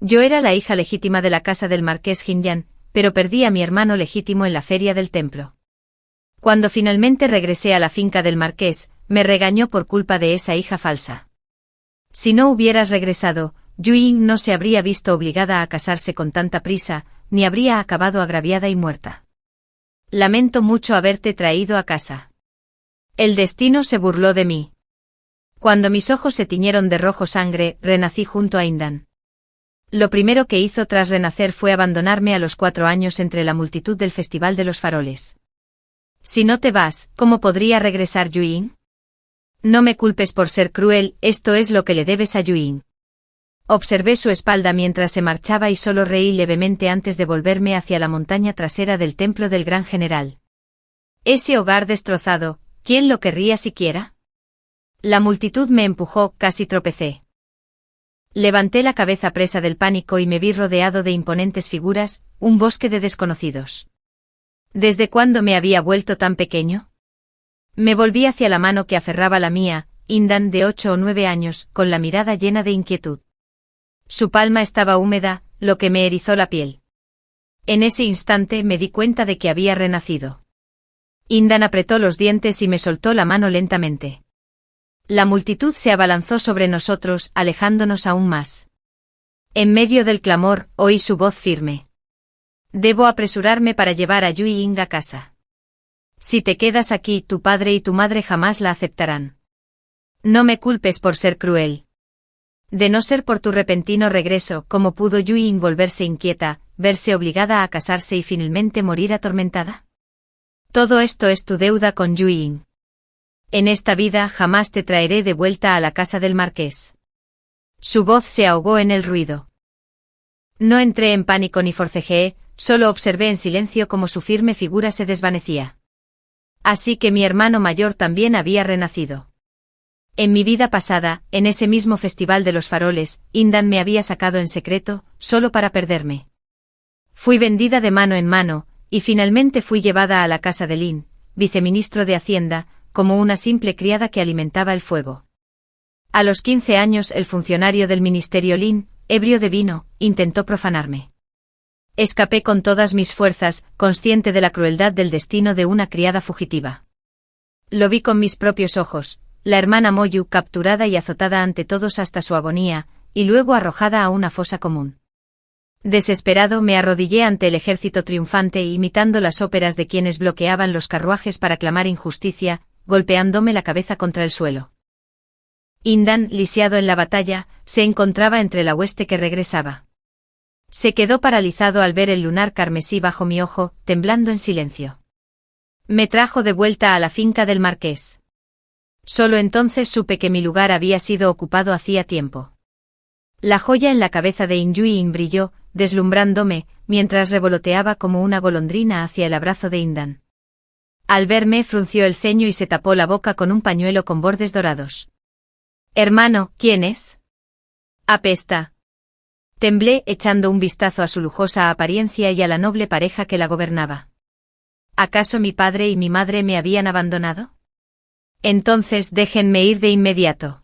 Yo era la hija legítima de la casa del marqués Jinyan, pero perdí a mi hermano legítimo en la feria del templo. Cuando finalmente regresé a la finca del marqués, me regañó por culpa de esa hija falsa. Si no hubieras regresado, Yuying no se habría visto obligada a casarse con tanta prisa, ni habría acabado agraviada y muerta. Lamento mucho haberte traído a casa. El destino se burló de mí. Cuando mis ojos se tiñeron de rojo sangre, renací junto a Indan. Lo primero que hizo tras renacer fue abandonarme a los 4 años entre la multitud del Festival de los Faroles. Si no te vas, ¿cómo podría regresar Yuying? No me culpes por ser cruel, esto es lo que le debes a Yuying. Observé su espalda mientras se marchaba y solo reí levemente antes de volverme hacia la montaña trasera del templo del Gran General. Ese hogar destrozado, ¿quién lo querría siquiera? La multitud me empujó, casi tropecé. Levanté la cabeza presa del pánico y me vi rodeado de imponentes figuras, un bosque de desconocidos. ¿Desde cuándo me había vuelto tan pequeño? Me volví hacia la mano que aferraba la mía, Indan de 8 o 9 años, con la mirada llena de inquietud. Su palma estaba húmeda, lo que me erizó la piel. En ese instante me di cuenta de que había renacido. Indan apretó los dientes y me soltó la mano lentamente. La multitud se abalanzó sobre nosotros, alejándonos aún más. En medio del clamor, oí su voz firme. Debo apresurarme para llevar a Yuying a casa. Si te quedas aquí, tu padre y tu madre jamás la aceptarán. No me culpes por ser cruel. De no ser por tu repentino regreso, ¿cómo pudo Yuying volverse inquieta, verse obligada a casarse y finalmente morir atormentada? Todo esto es tu deuda con Yuying. En esta vida jamás te traeré de vuelta a la casa del marqués. Su voz se ahogó en el ruido. No entré en pánico ni forcejeé, solo observé en silencio cómo su firme figura se desvanecía. Así que mi hermano mayor también había renacido. En mi vida pasada, en ese mismo festival de los faroles, Indan me había sacado en secreto, solo para perderme. Fui vendida de mano en mano, y finalmente fui llevada a la casa de Lin, viceministro de Hacienda, como una simple criada que alimentaba el fuego. A los 15 años el funcionario del ministerio Lin, ebrio de vino, intentó profanarme. Escapé con todas mis fuerzas, consciente de la crueldad del destino de una criada fugitiva. Lo vi con mis propios ojos, la hermana Moyu capturada y azotada ante todos hasta su agonía, y luego arrojada a una fosa común. Desesperado me arrodillé ante el ejército triunfante imitando las óperas de quienes bloqueaban los carruajes para clamar injusticia, golpeándome la cabeza contra el suelo. Indan, lisiado en la batalla, se encontraba entre la hueste que regresaba. Se quedó paralizado al ver el lunar carmesí bajo mi ojo, temblando en silencio. Me trajo de vuelta a la finca del marqués. Solo entonces supe que mi lugar había sido ocupado hacía tiempo. La joya en la cabeza de Yuying brilló, deslumbrándome, mientras revoloteaba como una golondrina hacia el abrazo de Indan. Al verme frunció el ceño y se tapó la boca con un pañuelo con bordes dorados. Hermano, ¿quién es? Apesta. Temblé echando un vistazo a su lujosa apariencia y a la noble pareja que la gobernaba. ¿Acaso mi padre y mi madre me habían abandonado? Entonces déjenme ir de inmediato.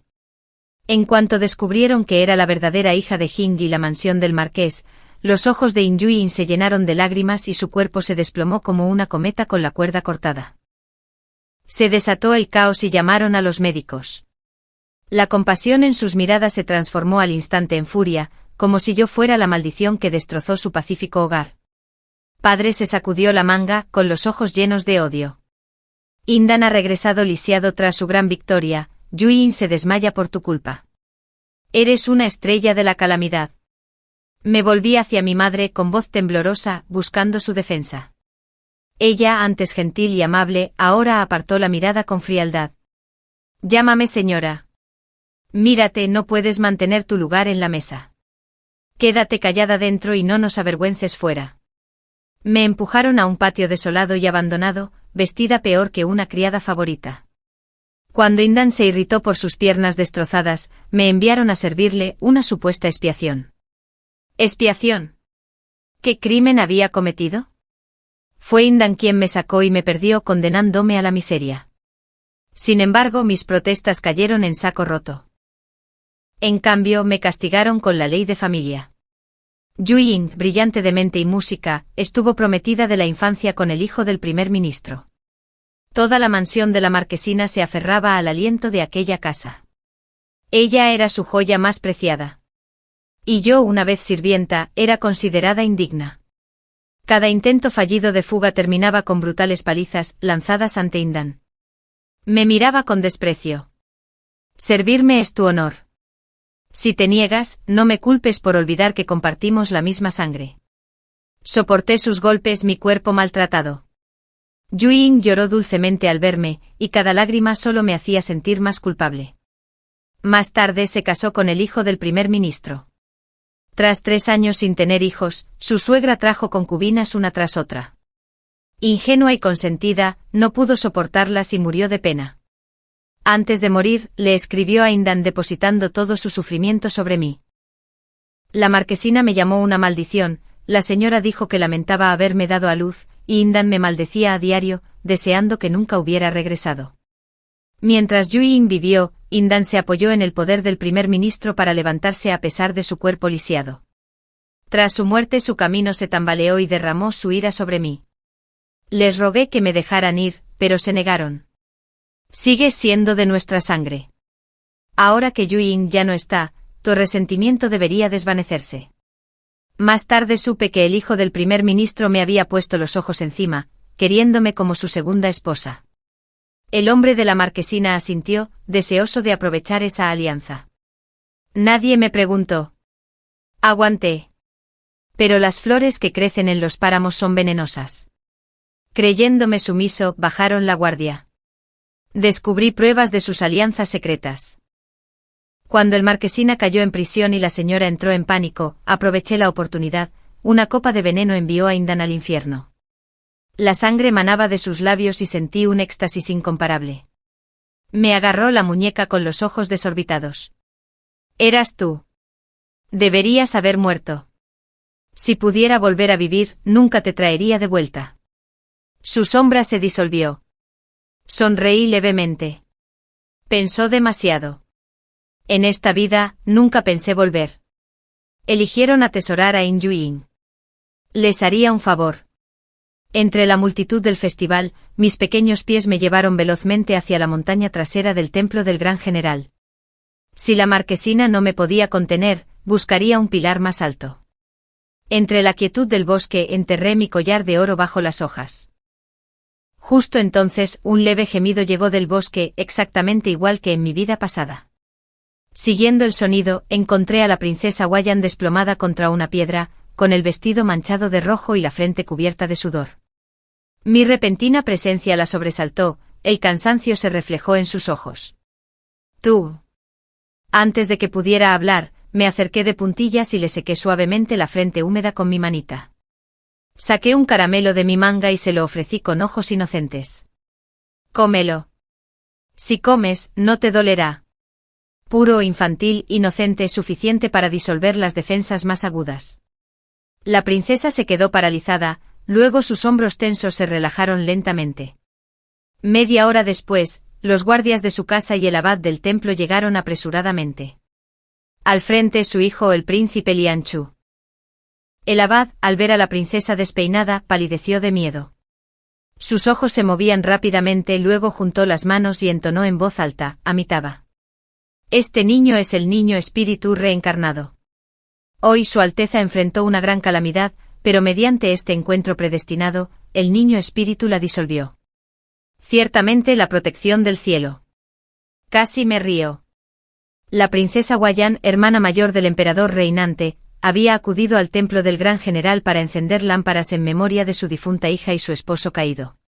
En cuanto descubrieron que era la verdadera hija de Jing y la mansión del marqués, los ojos de Yuying se llenaron de lágrimas y su cuerpo se desplomó como una cometa con la cuerda cortada. Se desató el caos y llamaron a los médicos. La compasión en sus miradas se transformó al instante en furia, como si yo fuera la maldición que destrozó su pacífico hogar. Padre se sacudió la manga, con los ojos llenos de odio. Indan ha regresado lisiado tras su gran victoria, Yuying se desmaya por tu culpa. Eres una estrella de la calamidad. Me volví hacia mi madre con voz temblorosa, buscando su defensa. Ella, antes gentil y amable, ahora apartó la mirada con frialdad. Llámame señora. Mírate, no puedes mantener tu lugar en la mesa. Quédate callada dentro y no nos avergüences fuera. Me empujaron a un patio desolado y abandonado, vestida peor que una criada favorita. Cuando Indan se irritó por sus piernas destrozadas, me enviaron a servirle una supuesta expiación. ¿Expiación? ¿Qué crimen había cometido? Fue Indan quien me sacó y me perdió condenándome a la miseria. Sin embargo, mis protestas cayeron en saco roto. En cambio, me castigaron con la ley de familia. Yu Ying, brillante de mente y música, estuvo prometida de la infancia con el hijo del primer ministro. Toda la mansión de la marquesina se aferraba al aliento de aquella casa. Ella era su joya más preciada. Y yo, una vez sirvienta, era considerada indigna. Cada intento fallido de fuga terminaba con brutales palizas lanzadas ante Indan. Me miraba con desprecio. Servirme es tu honor. Si te niegas, no me culpes por olvidar que compartimos la misma sangre. Soporté sus golpes, mi cuerpo maltratado. Yu Ying lloró dulcemente al verme, y cada lágrima solo me hacía sentir más culpable. Más tarde se casó con el hijo del primer ministro. Tras 3 años sin tener hijos, su suegra trajo concubinas una tras otra. Ingenua y consentida, no pudo soportarlas y murió de pena. Antes de morir, le escribió a Indan depositando todo su sufrimiento sobre mí. La marquesina me llamó una maldición, la señora dijo que lamentaba haberme dado a luz, y Indan me maldecía a diario, deseando que nunca hubiera regresado. Mientras Yu Ying vivió, Indan se apoyó en el poder del primer ministro para levantarse a pesar de su cuerpo lisiado. Tras su muerte su camino se tambaleó y derramó su ira sobre mí. Les rogué que me dejaran ir, pero se negaron. Sigues siendo de nuestra sangre. Ahora que Yu Ying ya no está, tu resentimiento debería desvanecerse. Más tarde supe que el hijo del primer ministro me había puesto los ojos encima, queriéndome como su segunda esposa. El hombre de la marquesina asintió, deseoso de aprovechar esa alianza. Nadie me preguntó. Aguanté. Pero las flores que crecen en los páramos son venenosas. Creyéndome sumiso, bajaron la guardia. Descubrí pruebas de sus alianzas secretas. Cuando el marquesina cayó en prisión y la señora entró en pánico, aproveché la oportunidad, una copa de veneno envió a Indan al infierno. La sangre manaba de sus labios y sentí un éxtasis incomparable. Me agarró la muñeca con los ojos desorbitados. Eras tú. Deberías haber muerto. Si pudiera volver a vivir, nunca te traería de vuelta. Su sombra se disolvió. Sonreí levemente. Pensó demasiado. En esta vida, nunca pensé volver. Eligieron atesorar a Yu Ying. Les haría un favor. Entre la multitud del festival, mis pequeños pies me llevaron velozmente hacia la montaña trasera del templo del gran general. Si la marquesina no me podía contener, buscaría un pilar más alto. Entre la quietud del bosque enterré mi collar de oro bajo las hojas. Justo entonces, un leve gemido llegó del bosque, exactamente igual que en mi vida pasada. Siguiendo el sonido, encontré a la princesa Huayan desplomada contra una piedra, con el vestido manchado de rojo y la frente cubierta de sudor. Mi repentina presencia la sobresaltó, el cansancio se reflejó en sus ojos. Tú. Antes de que pudiera hablar, me acerqué de puntillas y le sequé suavemente la frente húmeda con mi manita. Saqué un caramelo de mi manga y se lo ofrecí con ojos inocentes. Cómelo. Si comes, no te dolerá. Puro, infantil, inocente, suficiente para disolver las defensas más agudas. La princesa se quedó paralizada, luego sus hombros tensos se relajaron lentamente. Media hora después, los guardias de su casa y el abad del templo llegaron apresuradamente. Al frente su hijo el príncipe Lianchu. El abad, al ver a la princesa despeinada, palideció de miedo. Sus ojos se movían rápidamente, luego juntó las manos y entonó en voz alta, Amitabha. Este niño es el niño espíritu reencarnado. Hoy Su Alteza enfrentó una gran calamidad, pero mediante este encuentro predestinado, el niño espíritu la disolvió. Ciertamente la protección del cielo. Casi me río. La princesa Huayan, hermana mayor del emperador reinante, había acudido al templo del gran general para encender lámparas en memoria de su difunta hija y su esposo caído.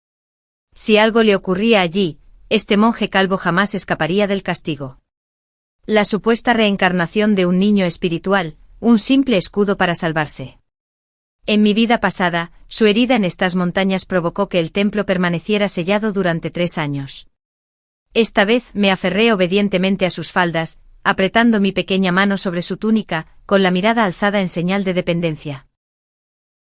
Si algo le ocurría allí, este monje calvo jamás escaparía del castigo. La supuesta reencarnación de un niño espiritual, un simple escudo para salvarse. En mi vida pasada, su herida en estas montañas provocó que el templo permaneciera sellado durante 3 años. Esta vez me aferré obedientemente a sus faldas, apretando mi pequeña mano sobre su túnica, con la mirada alzada en señal de dependencia.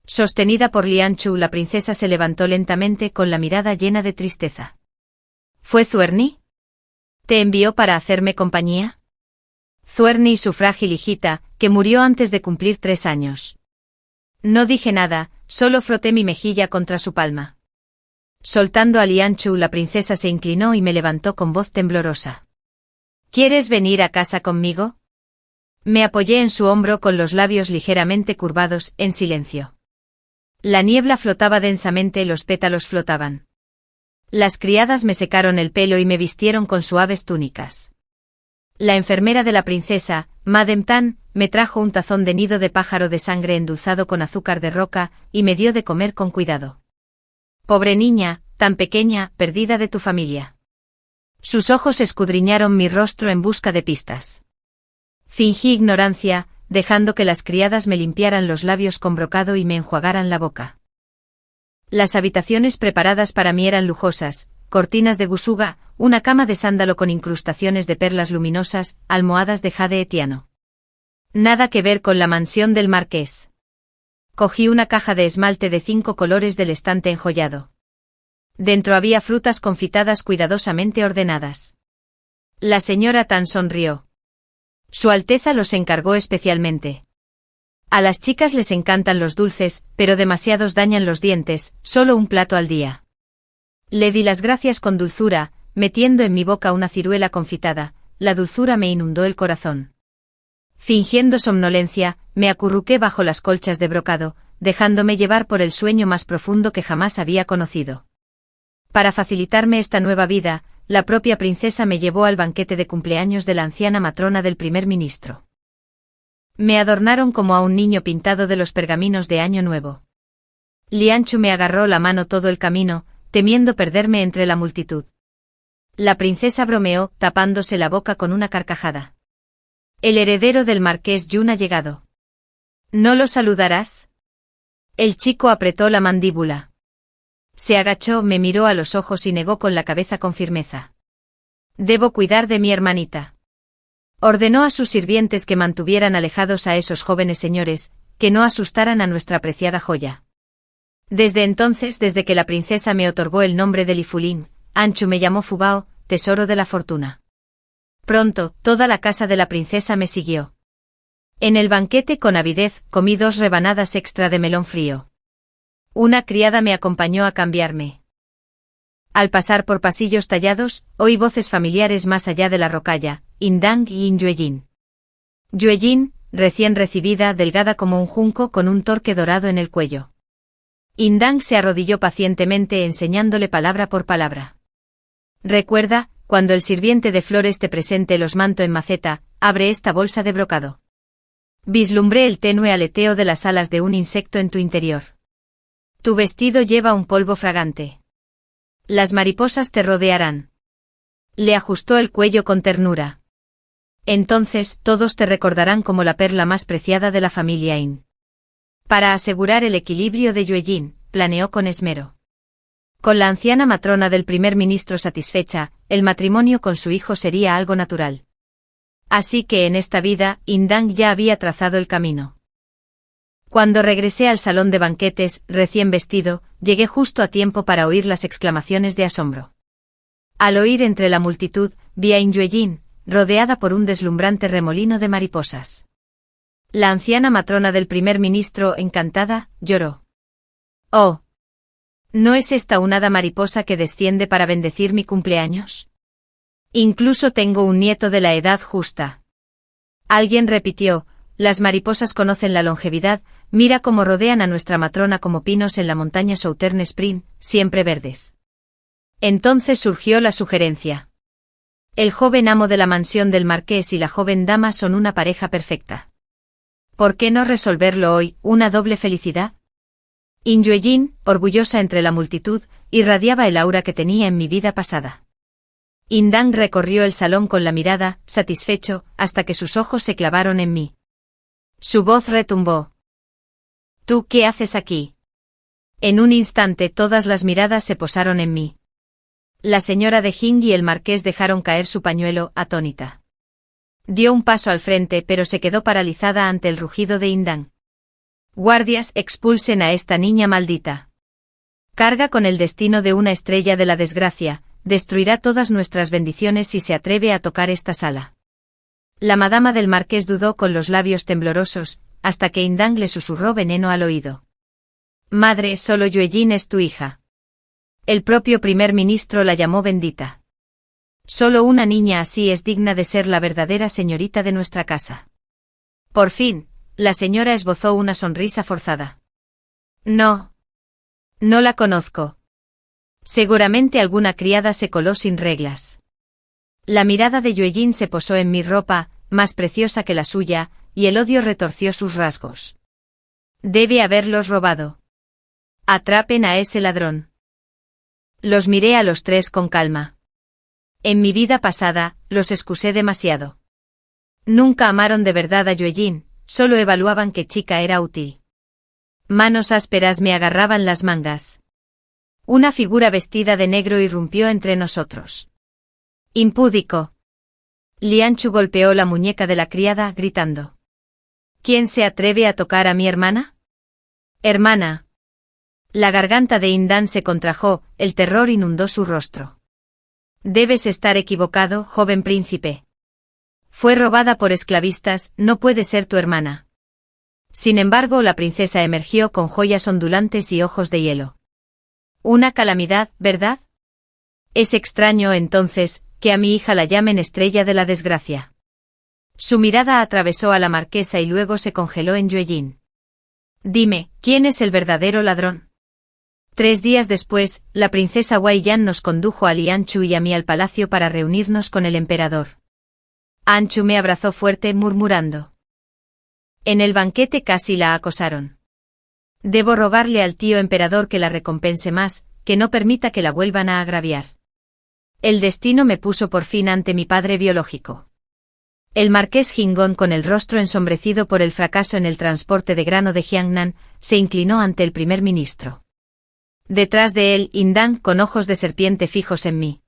Sostenida por Lianchu, la princesa se levantó lentamente con la mirada llena de tristeza. ¿Fue Zuerni? ¿Te envió para hacerme compañía? Zuerni y su frágil hijita, que murió antes de cumplir 3 años. No dije nada, solo froté mi mejilla contra su palma. Soltando a Lianchu, la princesa se inclinó y me levantó con voz temblorosa. ¿Quieres venir a casa conmigo? Me apoyé en su hombro con los labios ligeramente curvados, en silencio. La niebla flotaba densamente, los pétalos flotaban. Las criadas me secaron el pelo y me vistieron con suaves túnicas. La enfermera de la princesa, Madame Tan, me trajo un tazón de nido de pájaro de sangre endulzado con azúcar de roca, y me dio de comer con cuidado. Pobre niña, tan pequeña, perdida de tu familia. Sus ojos escudriñaron mi rostro en busca de pistas. Fingí ignorancia, dejando que las criadas me limpiaran los labios con brocado y me enjuagaran la boca. Las habitaciones preparadas para mí eran lujosas, cortinas de gusuga, una cama de sándalo con incrustaciones de perlas luminosas, almohadas de jade etiano. Nada que ver con la mansión del marqués. Cogí una caja de esmalte de 5 colores del estante enjollado. Dentro había frutas confitadas cuidadosamente ordenadas. La señora Tan sonrió. Su Alteza los encargó especialmente. A las chicas les encantan los dulces, pero demasiados dañan los dientes, solo un plato al día. Le di las gracias con dulzura, metiendo en mi boca una ciruela confitada, la dulzura me inundó el corazón. Fingiendo somnolencia, me acurruqué bajo las colchas de brocado, dejándome llevar por el sueño más profundo que jamás había conocido. Para facilitarme esta nueva vida, la propia princesa me llevó al banquete de cumpleaños de la anciana matrona del primer ministro. Me adornaron como a un niño pintado de los pergaminos de Año Nuevo. Lianchu me agarró la mano todo el camino, temiendo perderme entre la multitud. La princesa bromeó, tapándose la boca con una carcajada. El heredero del marqués Yun ha llegado. ¿No lo saludarás? El chico apretó la mandíbula. Se agachó, me miró a los ojos y negó con la cabeza con firmeza. Debo cuidar de mi hermanita. Ordenó a sus sirvientes que mantuvieran alejados a esos jóvenes señores, que no asustaran a nuestra preciada joya. Desde entonces, desde que la princesa me otorgó el nombre de Lifulin, Anchu me llamó Fubao, tesoro de la fortuna. Pronto, toda la casa de la princesa me siguió. En el banquete con avidez, comí 2 rebanadas extra de melón frío. Una criada me acompañó a cambiarme. Al pasar por pasillos tallados, oí voces familiares más allá de la rocalla, Indang y Inyueyin. Yueyin, recién recibida, delgada como un junco con un torque dorado en el cuello. Indang se arrodilló pacientemente enseñándole palabra por palabra. Recuerda, cuando el sirviente de flores te presente los manto en maceta, abre esta bolsa de brocado. Vislumbré el tenue aleteo de las alas de un insecto en tu interior. Tu vestido lleva un polvo fragante. Las mariposas te rodearán. Le ajustó el cuello con ternura. Entonces todos te recordarán como la perla más preciada de la familia In. Para asegurar el equilibrio de Yueyin, planeó con esmero. Con la anciana matrona del primer ministro satisfecha, el matrimonio con su hijo sería algo natural. Así que en esta vida, Indang ya había trazado el camino. Cuando regresé al salón de banquetes, recién vestido, llegué justo a tiempo para oír las exclamaciones de asombro. Al oír entre la multitud, vi a Inyueyin, rodeada por un deslumbrante remolino de mariposas. La anciana matrona del primer ministro, encantada, lloró. «Oh. ¿No es esta una hada mariposa que desciende para bendecir mi cumpleaños? Incluso tengo un nieto de la edad justa». Alguien repitió, «Las mariposas conocen la longevidad, mira cómo rodean a nuestra matrona como pinos en la montaña Southern Spring, siempre verdes». Entonces surgió la sugerencia. El joven amo de la mansión del marqués y la joven dama son una pareja perfecta. ¿Por qué no resolverlo hoy, una doble felicidad? Inyueyin, orgullosa entre la multitud, irradiaba el aura que tenía en mi vida pasada. Indang recorrió el salón con la mirada, satisfecho, hasta que sus ojos se clavaron en mí. Su voz retumbó. «¿Tú qué haces aquí?» En un instante todas las miradas se posaron en mí. La señora de Jing y el marqués dejaron caer su pañuelo, atónita. Dio un paso al frente pero se quedó paralizada ante el rugido de Indang. «Guardias, expulsen a esta niña maldita. Carga con el destino de una estrella de la desgracia, destruirá todas nuestras bendiciones si se atreve a tocar esta sala». La madama del marqués dudó con los labios temblorosos, hasta que Indang le susurró veneno al oído. Madre, solo Yuejin es tu hija. El propio primer ministro la llamó bendita. Solo una niña así es digna de ser la verdadera señorita de nuestra casa. Por fin, la señora esbozó una sonrisa forzada. No. No la conozco. Seguramente alguna criada se coló sin reglas. La mirada de Yuejin se posó en mi ropa, más preciosa que la suya, y el odio retorció sus rasgos. Debe haberlos robado. Atrapen a ese ladrón. Los miré a los tres con calma. En mi vida pasada, los excusé demasiado. Nunca amaron de verdad a Yuejin, solo evaluaban qué chica era útil. Manos ásperas me agarraban las mangas. Una figura vestida de negro irrumpió entre nosotros. Impúdico. Lianchu golpeó la muñeca de la criada, gritando. ¿Quién se atreve a tocar a mi hermana? Hermana. La garganta de Indang se contrajo, el terror inundó su rostro. Debes estar equivocado, joven príncipe. Fue robada por esclavistas, no puede ser tu hermana. Sin embargo, la princesa emergió con joyas ondulantes y ojos de hielo. Una calamidad, ¿verdad? Es extraño, entonces, que a mi hija la llamen estrella de la desgracia. Su mirada atravesó a la marquesa y luego se congeló en Yuejin. Dime, ¿quién es el verdadero ladrón? 3 días después, la princesa Wei Yan nos condujo a Lianchu y a mí al palacio para reunirnos con el emperador. Anchu me abrazó fuerte, murmurando. En el banquete casi la acosaron. Debo rogarle al tío emperador que la recompense más, que no permita que la vuelvan a agraviar. El destino me puso por fin ante mi padre biológico. El marqués Jingón, con el rostro ensombrecido por el fracaso en el transporte de grano de Jiangnan, se inclinó ante el primer ministro. Detrás de él, Indang, con ojos de serpiente fijos en mí.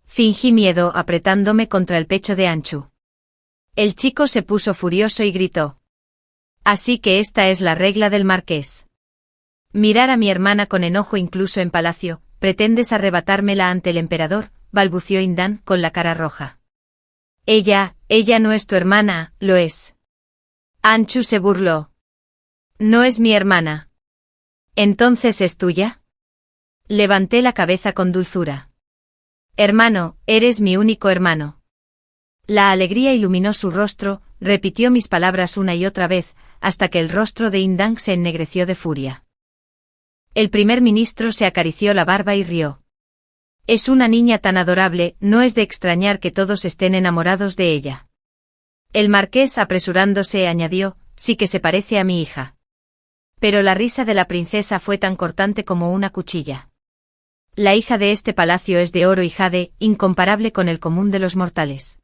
Fingí miedo apretándome contra el pecho de Anchu. El chico se puso furioso y gritó. Así que esta es la regla del marqués. Mirar a mi hermana con enojo incluso en palacio, ¿pretendes arrebatármela ante el emperador?, balbució Indang con la cara roja. Ella no es tu hermana, lo es. Anchu se burló. No es mi hermana. ¿Entonces es tuya? Levanté la cabeza con dulzura. Hermano, eres mi único hermano. La alegría iluminó su rostro, repitió mis palabras una y otra vez, hasta que el rostro de Indang se ennegreció de furia. El primer ministro se acarició la barba y rió. Es una niña tan adorable, no es de extrañar que todos estén enamorados de ella. El marqués, apresurándose, añadió, sí que se parece a mi hija. Pero la risa de la princesa fue tan cortante como una cuchilla. La hija de este palacio es de oro y jade, incomparable con el común de los mortales.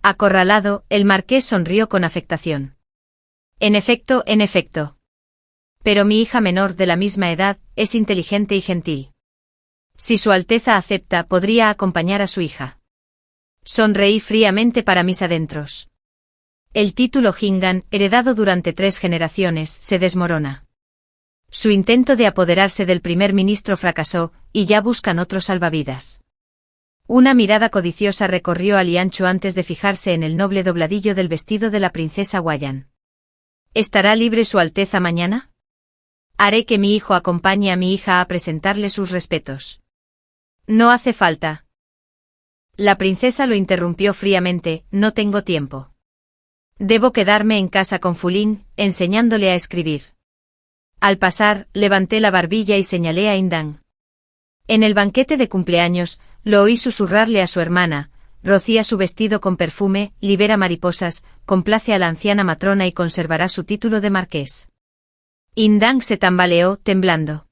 Acorralado, el marqués sonrió con afectación. En efecto. Pero mi hija menor de la misma edad, es inteligente y gentil. Si Su Alteza acepta, podría acompañar a su hija. Sonreí fríamente para mis adentros. El título Jingan, heredado durante 3 generaciones, se desmorona. Su intento de apoderarse del primer ministro fracasó, y ya buscan otro salvavidas. Una mirada codiciosa recorrió a Lianchu antes de fijarse en el noble dobladillo del vestido de la princesa Guayan. ¿Estará libre Su Alteza mañana? Haré que mi hijo acompañe a mi hija a presentarle sus respetos. No hace falta. La princesa lo interrumpió fríamente, no tengo tiempo. Debo quedarme en casa con Fulin, enseñándole a escribir. Al pasar, levanté la barbilla y señalé a Indang. En el banquete de cumpleaños, lo oí susurrarle a su hermana, rocía su vestido con perfume, libera mariposas, complace a la anciana matrona y conservará su título de marqués. Indang se tambaleó, temblando.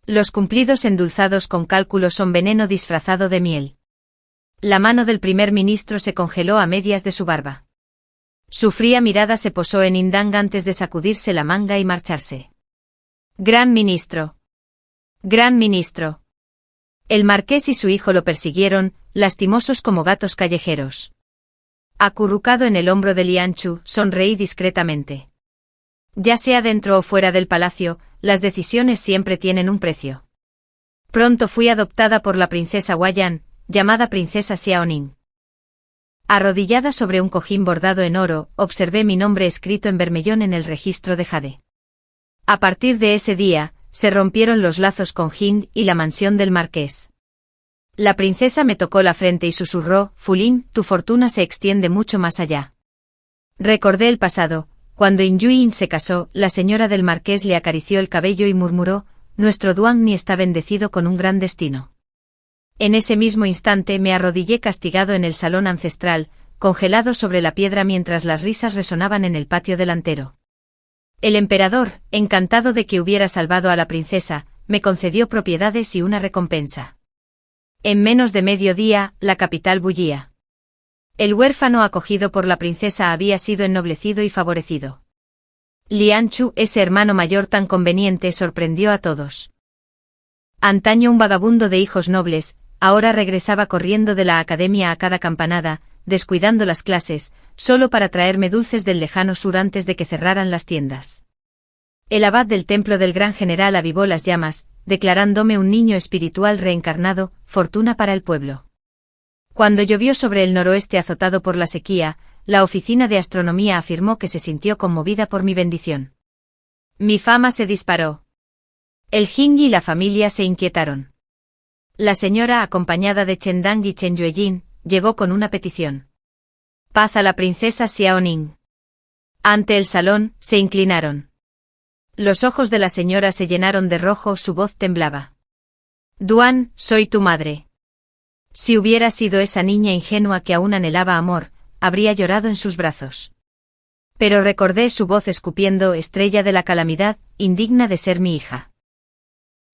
Los cumplidos endulzados con cálculo son veneno disfrazado de miel. La mano del primer ministro se congeló a medias de su barba. Su fría mirada se posó en Indang antes de sacudirse la manga y marcharse. Gran ministro. Gran ministro. El marqués y su hijo lo persiguieron, lastimosos como gatos callejeros. Acurrucado en el hombro de Lianchu, sonreí discretamente. Ya sea dentro o fuera del palacio, las decisiones siempre tienen un precio. Pronto fui adoptada por la princesa Guayan, llamada princesa Xiaoning. Arrodillada sobre un cojín bordado en oro, observé mi nombre escrito en bermellón en el registro de Jade. A partir de ese día, se rompieron los lazos con Hind y la mansión del marqués. La princesa me tocó la frente y susurró: Fulin, tu fortuna se extiende mucho más allá. Recordé el pasado. Cuando Inyuin se casó, la señora del marqués le acarició el cabello y murmuró: nuestro Duanni está bendecido con un gran destino. En ese mismo instante me arrodillé castigado en el salón ancestral, congelado sobre la piedra mientras las risas resonaban en el patio delantero. El emperador, encantado de que hubiera salvado a la princesa, me concedió propiedades y una recompensa. En menos de medio día, la capital bullía. El huérfano acogido por la princesa había sido ennoblecido y favorecido. Lianchu, ese hermano mayor tan conveniente, sorprendió a todos. Antaño un vagabundo de hijos nobles, ahora regresaba corriendo de la academia a cada campanada, descuidando las clases, solo para traerme dulces del lejano sur antes de que cerraran las tiendas. El abad del templo del gran general avivó las llamas, declarándome un niño espiritual reencarnado, fortuna para el pueblo. Cuando llovió sobre el noroeste azotado por la sequía, la oficina de astronomía afirmó que se sintió conmovida por mi bendición. Mi fama se disparó. El Jing y la familia se inquietaron. La señora, acompañada de Chen Dang y Chen Yuejin, llegó con una petición. Paz a la princesa Xiaoning. Ante el salón, se inclinaron. Los ojos de la señora se llenaron de rojo, su voz temblaba. Duan, soy tu madre. Si hubiera sido esa niña ingenua que aún anhelaba amor, habría llorado en sus brazos. Pero recordé su voz escupiendo: estrella de la calamidad, indigna de ser mi hija.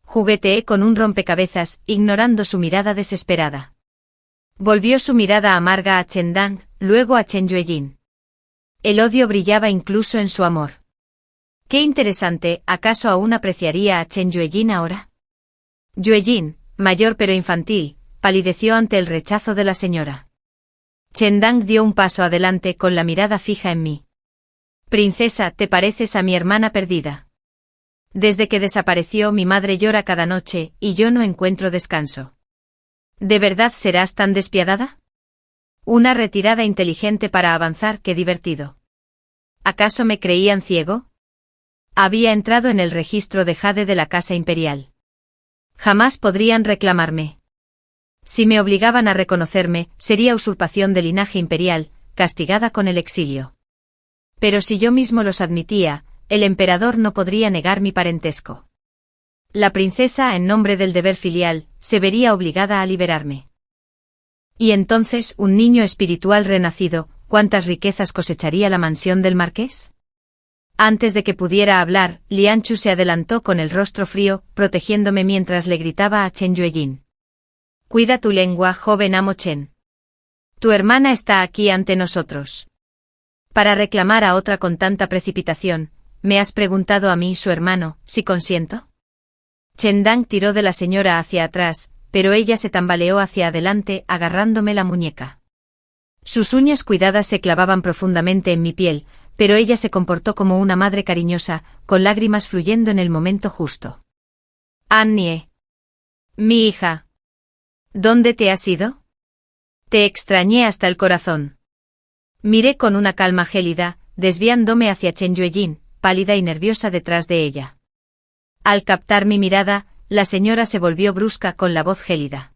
Jugueteé con un rompecabezas, ignorando su mirada desesperada. Volvió su mirada amarga a Chen Dang, luego a Chen Yuejin. El odio brillaba incluso en su amor. Qué interesante, ¿acaso aún apreciaría a Chen Yuejin ahora? Yuejin, mayor pero infantil, palideció ante el rechazo de la señora. Chen Dang dio un paso adelante con la mirada fija en mí. Princesa, te pareces a mi hermana perdida. Desde que desapareció mi madre llora cada noche, y yo no encuentro descanso. ¿De verdad serás tan despiadada? Una retirada inteligente para avanzar, qué divertido. ¿Acaso me creían ciego? Había entrado en el registro de Jade de la Casa Imperial. Jamás podrían reclamarme. Si me obligaban a reconocerme, sería usurpación de linaje imperial, castigada con el exilio. Pero si yo mismo los admitía, el emperador no podría negar mi parentesco. La princesa, en nombre del deber filial, se vería obligada a liberarme. Y entonces, un niño espiritual renacido, ¿cuántas riquezas cosecharía la mansión del marqués? Antes de que pudiera hablar, Lianchu se adelantó con el rostro frío, protegiéndome mientras le gritaba a Chen Yuejin. Cuida tu lengua, joven amo Chen. Tu hermana está aquí ante nosotros. Para reclamar a otra con tanta precipitación, ¿me has preguntado a mí, su hermano, si consiento? Chen Dang tiró de la señora hacia atrás, pero ella se tambaleó hacia adelante, agarrándome la muñeca. Sus uñas cuidadas se clavaban profundamente en mi piel, pero ella se comportó como una madre cariñosa, con lágrimas fluyendo en el momento justo. Annie. Mi hija. ¿Dónde te has ido? Te extrañé hasta el corazón. Miré con una calma gélida, desviándome hacia Chen Yuejin, pálida y nerviosa detrás de ella. Al captar mi mirada, la señora se volvió brusca con la voz gélida.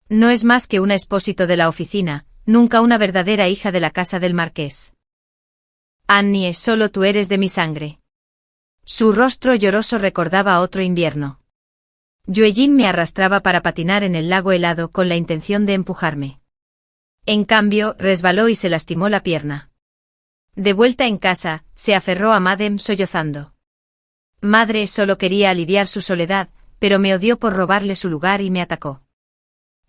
No es más que un expósito de la oficina, nunca una verdadera hija de la casa del marqués. Annie, solo tú eres de mi sangre. Su rostro lloroso recordaba otro invierno. Yuejin me arrastraba para patinar en el lago helado con la intención de empujarme. En cambio, resbaló y se lastimó la pierna. De vuelta en casa, se aferró a Madem sollozando. Madre solo quería aliviar su soledad, pero me odió por robarle su lugar y me atacó.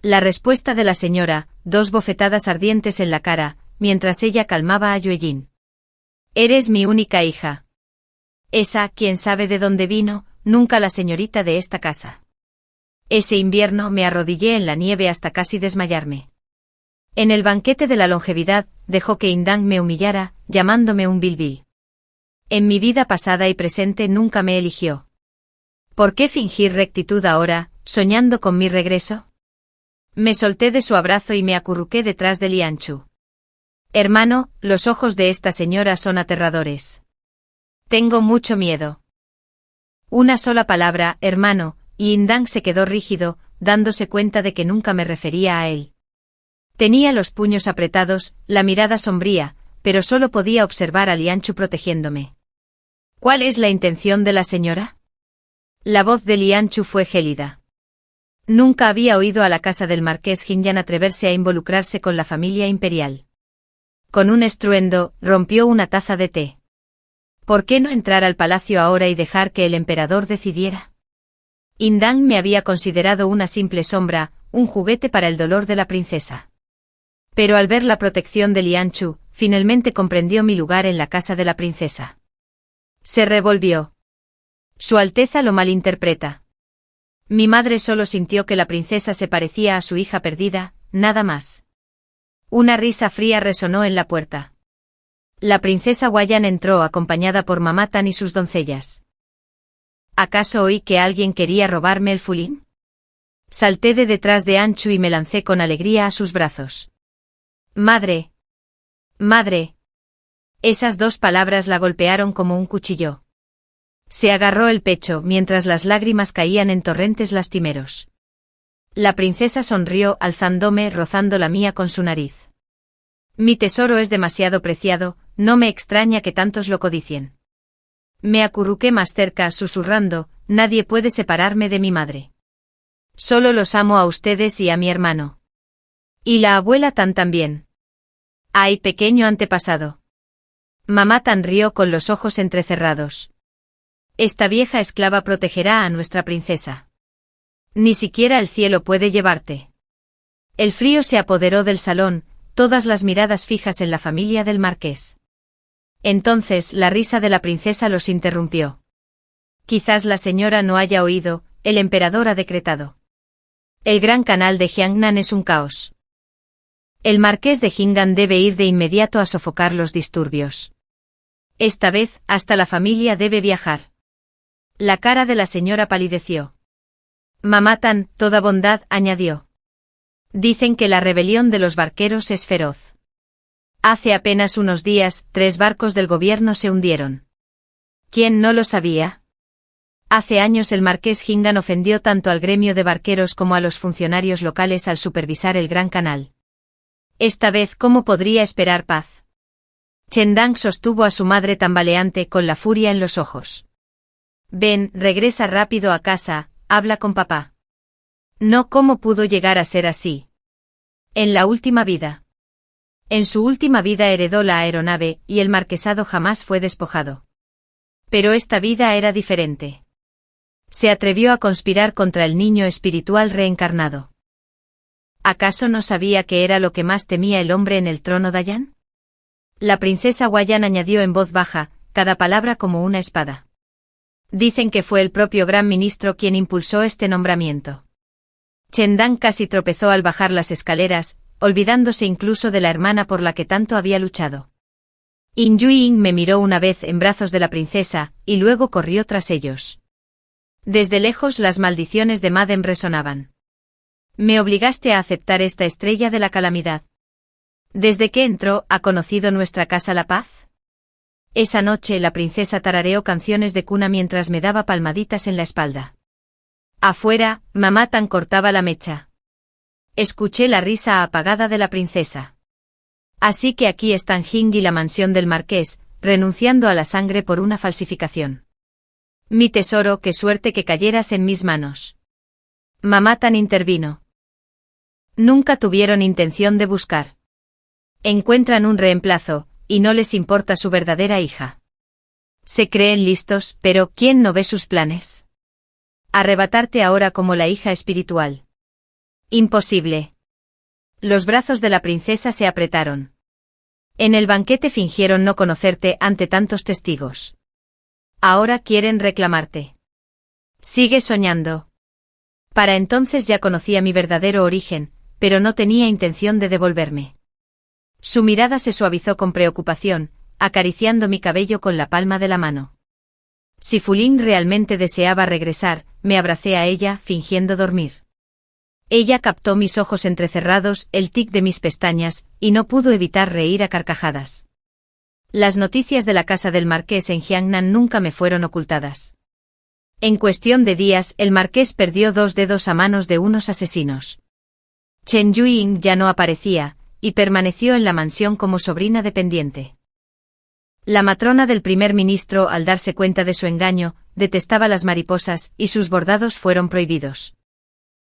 La respuesta de la señora, 2 bofetadas ardientes en la cara, mientras ella calmaba a Yuejin. Eres mi única hija. Esa, quién sabe de dónde vino, nunca la señorita de esta casa. Ese invierno me arrodillé en la nieve hasta casi desmayarme. En el banquete de la longevidad, dejó que Indang me humillara, llamándome un bilbil. En mi vida pasada y presente nunca me eligió. ¿Por qué fingir rectitud ahora, soñando con mi regreso? Me solté de su abrazo y me acurruqué detrás de Lianchu. Hermano, los ojos de esta señora son aterradores. Tengo mucho miedo. Una sola palabra, hermano, y Indang se quedó rígido, dándose cuenta de que nunca me refería a él. Tenía los puños apretados, la mirada sombría, pero solo podía observar a Lianchu protegiéndome. ¿Cuál es la intención de la señora? La voz de Lianchu fue gélida. Nunca había oído a la casa del marqués Jinyan atreverse a involucrarse con la familia imperial. Con un estruendo, rompió una taza de té. ¿Por qué no entrar al palacio ahora y dejar que el emperador decidiera? Indang me había considerado una simple sombra, un juguete para el dolor de la princesa. Pero al ver la protección de Lianchu, finalmente comprendió mi lugar en la casa de la princesa. Se revolvió. Su Alteza lo malinterpreta. Mi madre solo sintió que la princesa se parecía a su hija perdida, nada más. Una risa fría resonó en la puerta. La princesa Guayan entró acompañada por Mamá Tan y sus doncellas. ¿Acaso oí que alguien quería robarme el fulín? Salté de detrás de Anchu y me lancé con alegría a sus brazos. ¡Madre! ¡Madre! Esas dos palabras la golpearon como un cuchillo. Se agarró el pecho mientras las lágrimas caían en torrentes lastimeros. La princesa sonrió alzándome, rozando la mía con su nariz. Mi tesoro es demasiado preciado, no me extraña que tantos lo codicien. Me acurruqué más cerca, susurrando, nadie puede separarme de mi madre. Solo los amo a ustedes y a mi hermano. Y la abuela Tan también. Ay, pequeño antepasado. Mamá Tan rió con los ojos entrecerrados. Esta vieja esclava protegerá a nuestra princesa. Ni siquiera el cielo puede llevarte. El frío se apoderó del salón, todas las miradas fijas en la familia del marqués. Entonces la risa de la princesa los interrumpió. Quizás la señora no haya oído, el emperador ha decretado. El gran canal de Jiangnan es un caos. El marqués de Jing'an debe ir de inmediato a sofocar los disturbios. Esta vez, hasta la familia debe viajar. La cara de la señora palideció. Mamá Tan, toda bondad, añadió. Dicen que la rebelión de los barqueros es feroz. Hace apenas unos días, 3 barcos del gobierno se hundieron. ¿Quién no lo sabía? Hace años el marqués Jing'an ofendió tanto al gremio de barqueros como a los funcionarios locales al supervisar el Gran Canal. Esta vez, ¿cómo podría esperar paz? Chendang sostuvo a su madre tambaleante con la furia en los ojos. Ven, regresa rápido a casa, habla con papá. No, ¿cómo pudo llegar a ser así? En la última vida. En su última vida heredó la aeronave, y el marquesado jamás fue despojado. Pero esta vida era diferente. Se atrevió a conspirar contra el niño espiritual reencarnado. ¿Acaso no sabía que era lo que más temía el hombre en el trono Dayan? La princesa Guayan añadió en voz baja, cada palabra como una espada. Dicen que fue el propio gran ministro quien impulsó este nombramiento. Chendang casi tropezó al bajar las escaleras, olvidándose incluso de la hermana por la que tanto había luchado. In Yuying me miró una vez en brazos de la princesa, y luego corrió tras ellos. Desde lejos las maldiciones de Madem resonaban. Me obligaste a aceptar esta estrella de la calamidad. Desde que entró, ¿ha conocido nuestra casa la paz? Esa noche la princesa tarareó canciones de cuna mientras me daba palmaditas en la espalda. Afuera, Mamá Tan cortaba la mecha. Escuché la risa apagada de la princesa. Así que aquí están Jing y la mansión del marqués, renunciando a la sangre por una falsificación. Mi tesoro, qué suerte que cayeras en mis manos. Mamá Tan intervino. Nunca tuvieron intención de buscar. Encuentran un reemplazo, y no les importa su verdadera hija. Se creen listos, pero ¿quién no ve sus planes? Arrebatarte ahora como la hija espiritual. Imposible. Los brazos de la princesa se apretaron. En el banquete fingieron no conocerte ante tantos testigos. Ahora quieren reclamarte. Sigue soñando. Para entonces ya conocía mi verdadero origen, pero no tenía intención de devolverme. Su mirada se suavizó con preocupación, acariciando mi cabello con la palma de la mano. Si Fulin realmente deseaba regresar, me abracé a ella, fingiendo dormir. Ella captó mis ojos entrecerrados, el tic de mis pestañas, y no pudo evitar reír a carcajadas. Las noticias de la casa del marqués en Jiangnan nunca me fueron ocultadas. En cuestión de días, el marqués perdió 2 dedos a manos de unos asesinos. Chen Yueying ya no aparecía, y permaneció en la mansión como sobrina dependiente. La matrona del primer ministro, al darse cuenta de su engaño, detestaba las mariposas, y sus bordados fueron prohibidos.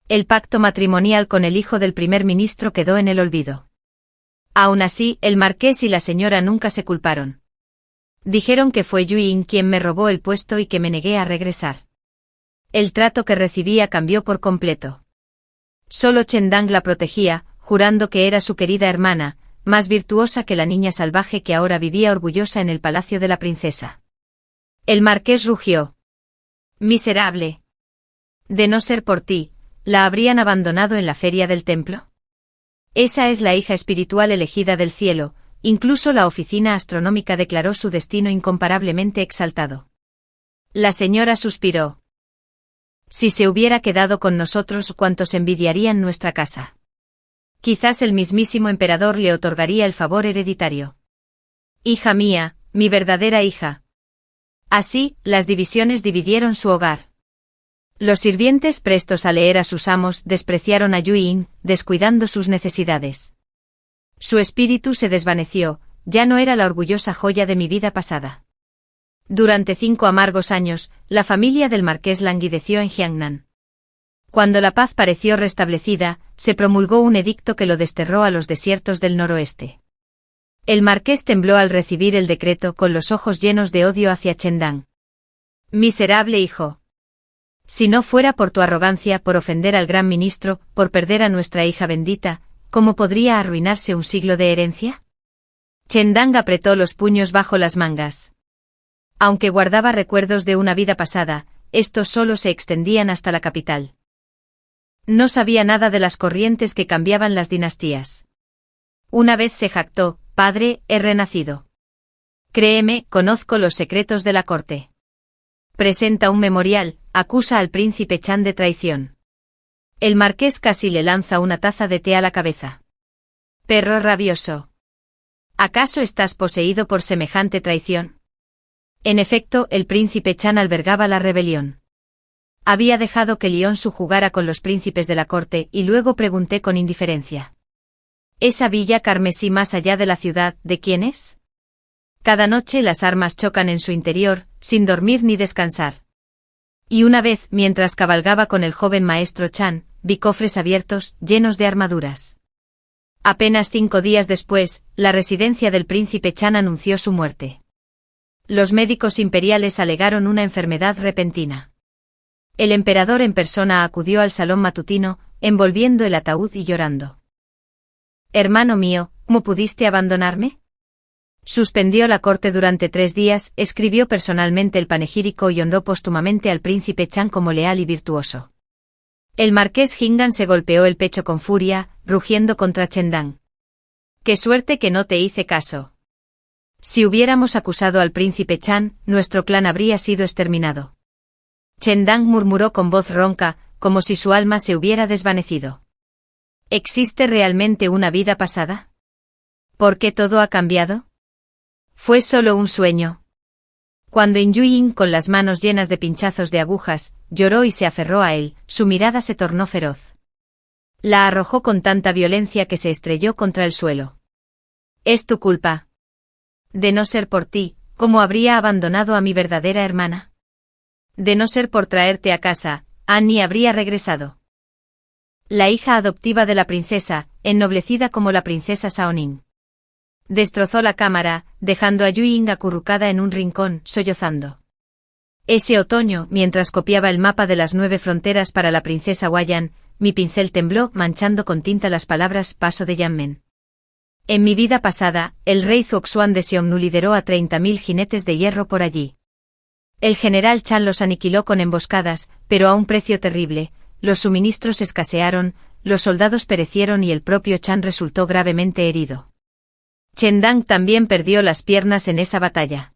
El pacto matrimonial con el hijo del primer ministro quedó en el olvido. Aún así, el marqués y la señora nunca se culparon. Dijeron que fue Yueying quien me robó el puesto y que me negué a regresar. El trato que recibía cambió por completo. Solo Chen Dang la protegía, jurando que era su querida hermana, más virtuosa que la niña salvaje que ahora vivía orgullosa en el palacio de la princesa. El marqués rugió. «Miserable. De no ser por ti, ¿la habrían abandonado en la feria del templo? Esa es la hija espiritual elegida del cielo», incluso la oficina astronómica declaró su destino incomparablemente exaltado. La señora suspiró. «Si se hubiera quedado con nosotros, ¿cuántos envidiarían nuestra casa? Quizás el mismísimo emperador le otorgaría el favor hereditario. Hija mía, mi verdadera hija». Así, las divisiones dividieron su hogar. Los sirvientes, prestos a leer a sus amos, despreciaron a Yueying, descuidando sus necesidades. Su espíritu se desvaneció, ya no era la orgullosa joya de mi vida pasada. Durante 5 amargos años, la familia del marqués languideció en Jiangnan. Cuando la paz pareció restablecida, se promulgó un edicto que lo desterró a los desiertos del noroeste. El marqués tembló al recibir el decreto, con los ojos llenos de odio hacia Chen Dang. «Miserable hijo. Si no fuera por tu arrogancia, por ofender al gran ministro, por perder a nuestra hija bendita, ¿cómo podría arruinarse un siglo de herencia?». Chen Dang apretó los puños bajo las mangas. Aunque guardaba recuerdos de una vida pasada, estos solo se extendían hasta la capital. No sabía nada de las corrientes que cambiaban las dinastías. Una vez se jactó: «Padre, he renacido. Créeme, conozco los secretos de la corte». Presenta un memorial, acusa al príncipe Chan de traición. El marqués casi le lanza una taza de té a la cabeza. «Perro rabioso. ¿Acaso estás poseído por semejante traición?». En efecto, el príncipe Chan albergaba la rebelión. Había dejado que Lion-su jugara con los príncipes de la corte, y luego pregunté con indiferencia: «¿Esa villa carmesí más allá de la ciudad, de quién es?». Cada noche las armas chocan en su interior, sin dormir ni descansar. Y una vez, mientras cabalgaba con el joven maestro Chan, vi cofres abiertos, llenos de armaduras. Apenas 5 días después, la residencia del príncipe Chan anunció su muerte. Los médicos imperiales alegaron una enfermedad repentina. El emperador en persona acudió al salón matutino, envolviendo el ataúd y llorando. «Hermano mío, ¿cómo pudiste abandonarme?». Suspendió la corte durante 3 días, escribió personalmente el panegírico y honró póstumamente al príncipe Chan como leal y virtuoso. El marqués Jingan se golpeó el pecho con furia, rugiendo contra Chen Dang. «Qué suerte que no te hice caso. Si hubiéramos acusado al príncipe Chan, nuestro clan habría sido exterminado». Chen Dang murmuró con voz ronca, como si su alma se hubiera desvanecido. ¿Existe realmente una vida pasada? ¿Por qué todo ha cambiado? Fue solo un sueño. Cuando Yueying, con las manos llenas de pinchazos de agujas, lloró y se aferró a él, su mirada se tornó feroz. La arrojó con tanta violencia que se estrelló contra el suelo. «Es tu culpa. De no ser por ti, ¿cómo habría abandonado a mi verdadera hermana? De no ser por traerte a casa, Annie habría regresado». La hija adoptiva de la princesa, ennoblecida como la princesa Shaoning. Destrozó la cámara, dejando a Yueying acurrucada en un rincón, sollozando. Ese otoño, mientras copiaba el mapa de las 9 fronteras para la princesa Huayan, mi pincel tembló, manchando con tinta las palabras «Paso de Yanmen». En mi vida pasada, el rey Zuoxuan de Xiongnu lideró a 30.000 jinetes de hierro por allí. El general Chan los aniquiló con emboscadas, pero a un precio terrible. Los suministros escasearon, los soldados perecieron y el propio Chan resultó gravemente herido. Chen Dang también perdió las piernas en esa batalla.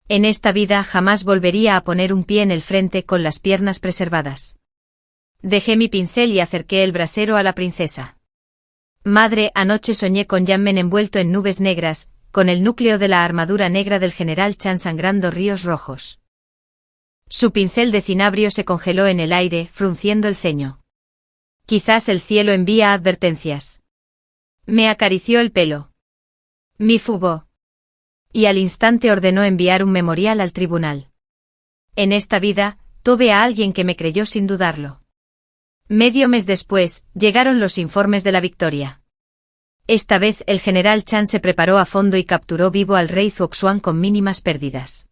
En esta vida jamás volvería a poner un pie en el frente con las piernas preservadas. Dejé mi pincel y acerqué el brasero a la princesa. Madre, anoche soñé con Yanmen envuelto en nubes negras, con el núcleo de la armadura negra del general Chan sangrando ríos rojos. Su pincel de cinabrio se congeló en el aire, frunciendo el ceño. Quizás el cielo envía advertencias. Me acarició el pelo. Mi fubó. Y al instante ordenó enviar un memorial al tribunal. En esta vida, tuve a alguien que me creyó sin dudarlo. Medio mes después, llegaron los informes de la victoria. Esta vez el general Chan se preparó a fondo y capturó vivo al rey Zuoxuan con mínimas pérdidas.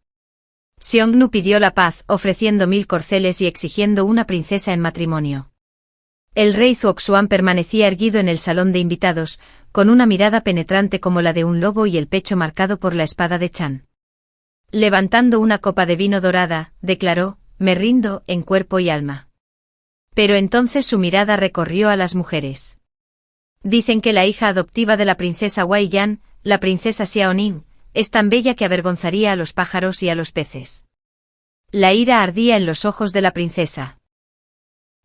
Xiongnu pidió la paz, ofreciendo 1000 corceles y exigiendo una princesa en matrimonio. El rey Zuoxuan permanecía erguido en el salón de invitados, con una mirada penetrante como la de un lobo y el pecho marcado por la espada de Chan. Levantando una copa de vino dorada, declaró: «Me rindo, en cuerpo y alma». Pero entonces su mirada recorrió a las mujeres. Dicen que la hija adoptiva de la princesa Wei Yan, la princesa Xiaoning, es tan bella que avergonzaría a los pájaros y a los peces. La ira ardía en los ojos de la princesa.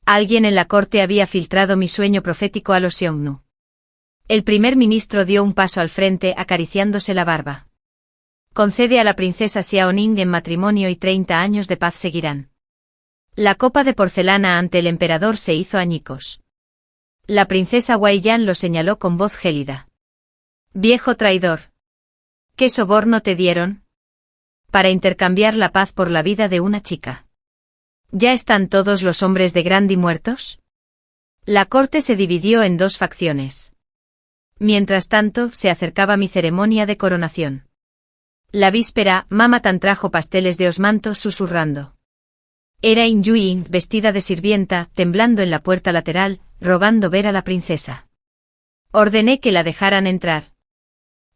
Alguien en la corte había filtrado mi sueño profético a los Xiongnu. El primer ministro dio un paso al frente acariciándose la barba. Concede a la princesa Xiaoning en matrimonio y 30 años de paz seguirán. La copa de porcelana ante el emperador se hizo añicos. La princesa Wei Yan lo señaló con voz gélida. «Viejo traidor. ¿Qué soborno te dieron? Para intercambiar la paz por la vida de una chica. ¿Ya están todos los hombres de Grandi muertos?» La corte se dividió en 2 facciones. Mientras tanto, se acercaba mi ceremonia de coronación. La víspera, Mama Tan trajo pasteles de osmanto susurrando. Era In Yuying, vestida de sirvienta, temblando en la puerta lateral, rogando ver a la princesa. Ordené que la dejaran entrar.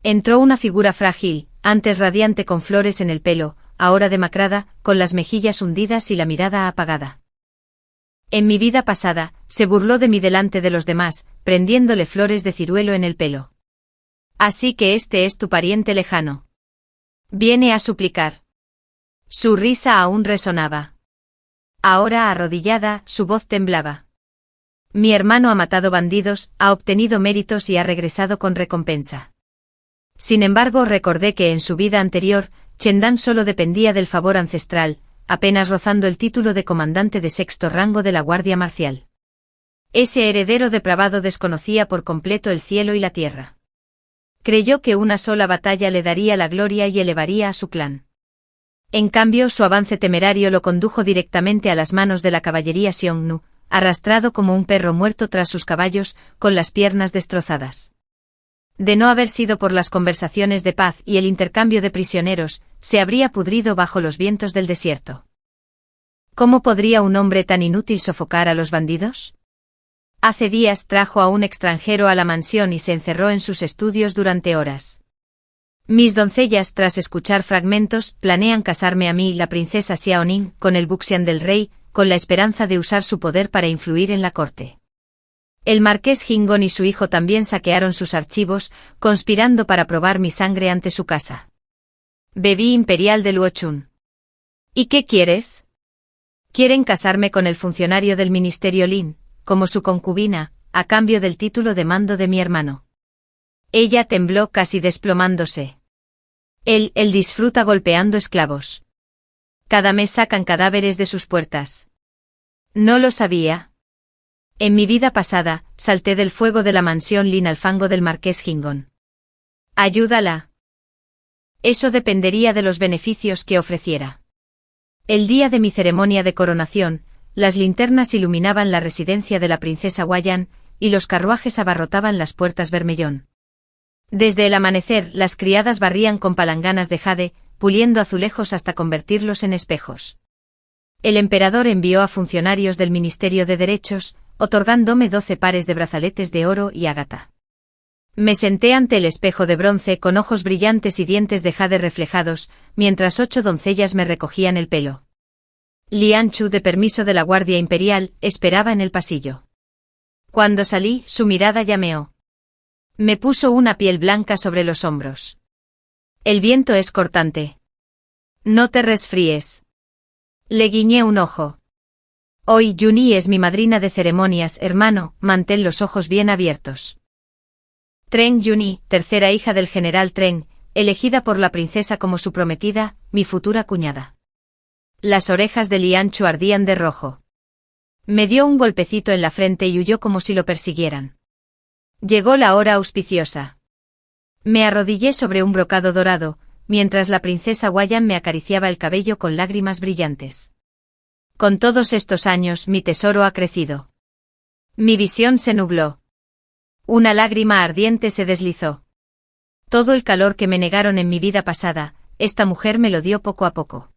Entró una figura frágil, antes radiante con flores en el pelo, ahora demacrada, con las mejillas hundidas y la mirada apagada. En mi vida pasada, se burló de mí delante de los demás, prendiéndole flores de ciruelo en el pelo. Así que este es tu pariente lejano. Viene a suplicar. Su risa aún resonaba. Ahora arrodillada, su voz temblaba. Mi hermano ha matado bandidos, ha obtenido méritos y ha regresado con recompensa. Sin embargo, recordé que en su vida anterior, Chendan solo dependía del favor ancestral, apenas rozando el título de comandante de 6º rango de la Guardia Marcial. Ese heredero depravado desconocía por completo el cielo y la tierra. Creyó que una sola batalla le daría la gloria y elevaría a su clan. En cambio, su avance temerario lo condujo directamente a las manos de la caballería Xiongnu, arrastrado como un perro muerto tras sus caballos, con las piernas destrozadas. De no haber sido por las conversaciones de paz y el intercambio de prisioneros, se habría pudrido bajo los vientos del desierto. ¿Cómo podría un hombre tan inútil sofocar a los bandidos? Hace días trajo a un extranjero a la mansión y se encerró en sus estudios durante horas. Mis doncellas, tras escuchar fragmentos, planean casarme a mí, la princesa Xiaoning, con el Buxian del rey, con la esperanza de usar su poder para influir en la corte. El marqués Jingon y su hijo también saquearon sus archivos, conspirando para probar mi sangre ante su casa. Bebí imperial de Luochun. ¿Y qué quieres? Quieren casarme con el funcionario del ministerio Lin, como su concubina, a cambio del título de mando de mi hermano. Ella tembló casi desplomándose. Él disfruta golpeando esclavos. Cada mes sacan cadáveres de sus puertas. No lo sabía. En mi vida pasada, salté del fuego de la mansión Lin al fango del marqués Jingon. Ayúdala. Eso dependería de los beneficios que ofreciera. El día de mi ceremonia de coronación, las linternas iluminaban la residencia de la princesa Huayan, y los carruajes abarrotaban las puertas Bermellón. Desde el amanecer, las criadas barrían con palanganas de jade, puliendo azulejos hasta convertirlos en espejos. El emperador envió a funcionarios del Ministerio de Derechos, otorgándome 12 pares de brazaletes de oro y ágata. Me senté ante el espejo de bronce con ojos brillantes y dientes de jade reflejados, mientras 8 doncellas me recogían el pelo. Lian Chu, de permiso de la Guardia Imperial, esperaba en el pasillo. Cuando salí, su mirada llameó. Me puso una piel blanca sobre los hombros. El viento es cortante. No te resfríes. Le guiñé un ojo. Hoy Yuni es mi madrina de ceremonias, hermano, mantén los ojos bien abiertos. Tren Yuni, tercera hija del general Tren, elegida por la princesa como su prometida, mi futura cuñada. Las orejas de Lianchu ardían de rojo. Me dio un golpecito en la frente y huyó como si lo persiguieran. Llegó la hora auspiciosa. Me arrodillé sobre un brocado dorado, mientras la princesa Guayan me acariciaba el cabello con lágrimas brillantes. Con todos estos años mi tesoro ha crecido. Mi visión se nubló. Una lágrima ardiente se deslizó. Todo el calor que me negaron en mi vida pasada, esta mujer me lo dio poco a poco.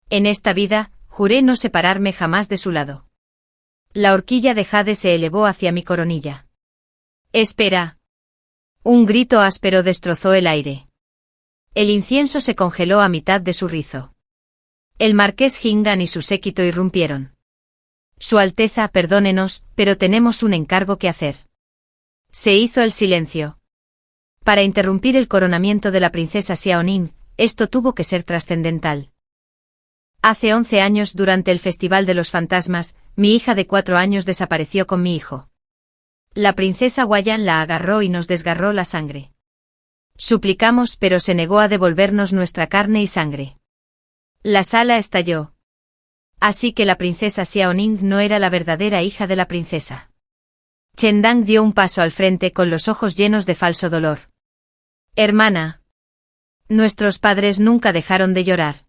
En esta vida, juré no separarme jamás de su lado. La horquilla de jade se elevó hacia mi coronilla. ¡Espera! Un grito áspero destrozó el aire. El incienso se congeló a mitad de su rizo. El marqués Hingan y su séquito irrumpieron. Su Alteza, perdónenos, pero tenemos un encargo que hacer. Se hizo el silencio. Para interrumpir el coronamiento de la princesa Xiaoning, esto tuvo que ser trascendental. Hace 11 años, durante el Festival de los Fantasmas, mi hija de 4 años desapareció con mi hijo. La princesa Guayan la agarró y nos desgarró la sangre. Suplicamos, pero se negó a devolvernos nuestra carne y sangre. La sala estalló. Así que la princesa Xiaoning no era la verdadera hija de la princesa. Chen Dan dio un paso al frente con los ojos llenos de falso dolor. Hermana. Nuestros padres nunca dejaron de llorar.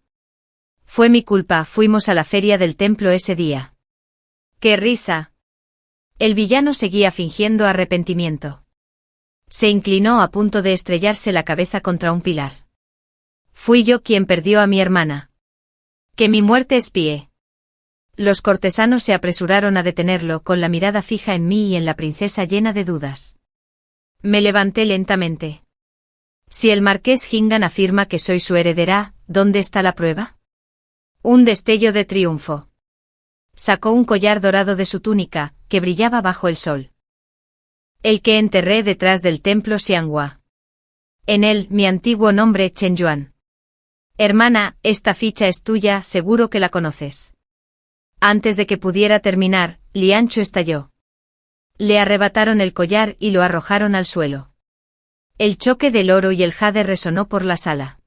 Fue mi culpa, fuimos a la feria del templo ese día. ¡Qué risa! El villano seguía fingiendo arrepentimiento. Se inclinó a punto de estrellarse la cabeza contra un pilar. Fui yo quien perdió a mi hermana. Que mi muerte espíe. Los cortesanos se apresuraron a detenerlo con la mirada fija en mí y en la princesa llena de dudas. Me levanté lentamente. Si el marqués Hingan afirma que soy su heredera, ¿dónde está la prueba? Un destello de triunfo. Sacó un collar dorado de su túnica, que brillaba bajo el sol. El que enterré detrás del templo Xianghua. En él, mi antiguo nombre Chen Yuan. Hermana, esta ficha es tuya, seguro que la conoces. Antes de que pudiera terminar, Lianchu estalló. Le arrebataron el collar y lo arrojaron al suelo. El choque del oro y el jade resonó por la sala.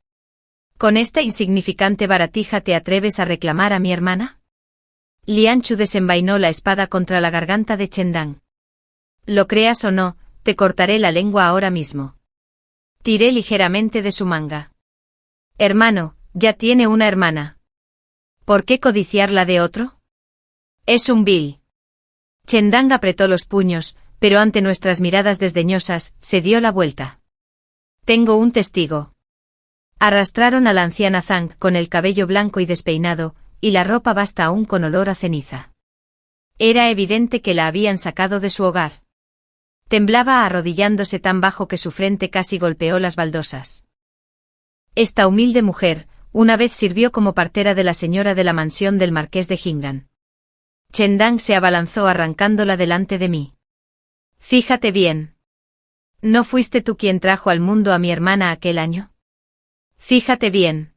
¿Con esta insignificante baratija te atreves a reclamar a mi hermana? Lianchu desenvainó la espada contra la garganta de Chen Dan. Lo creas o no, te cortaré la lengua ahora mismo. Tiré ligeramente de su manga. Hermano, ya tiene una hermana. ¿Por qué codiciar la de otro? Es un vil. Chen Dan apretó los puños, pero ante nuestras miradas desdeñosas, se dio la vuelta. Tengo un testigo. Arrastraron a la anciana Zhang con el cabello blanco y despeinado, y la ropa vasta aún con olor a ceniza. Era evidente que la habían sacado de su hogar. Temblaba arrodillándose tan bajo que su frente casi golpeó las baldosas. Esta humilde mujer, una vez sirvió como partera de la señora de la mansión del marqués de Hingan. Chen Dan se abalanzó arrancándola delante de mí. Fíjate bien. ¿No fuiste tú quien trajo al mundo a mi hermana aquel año? Fíjate bien.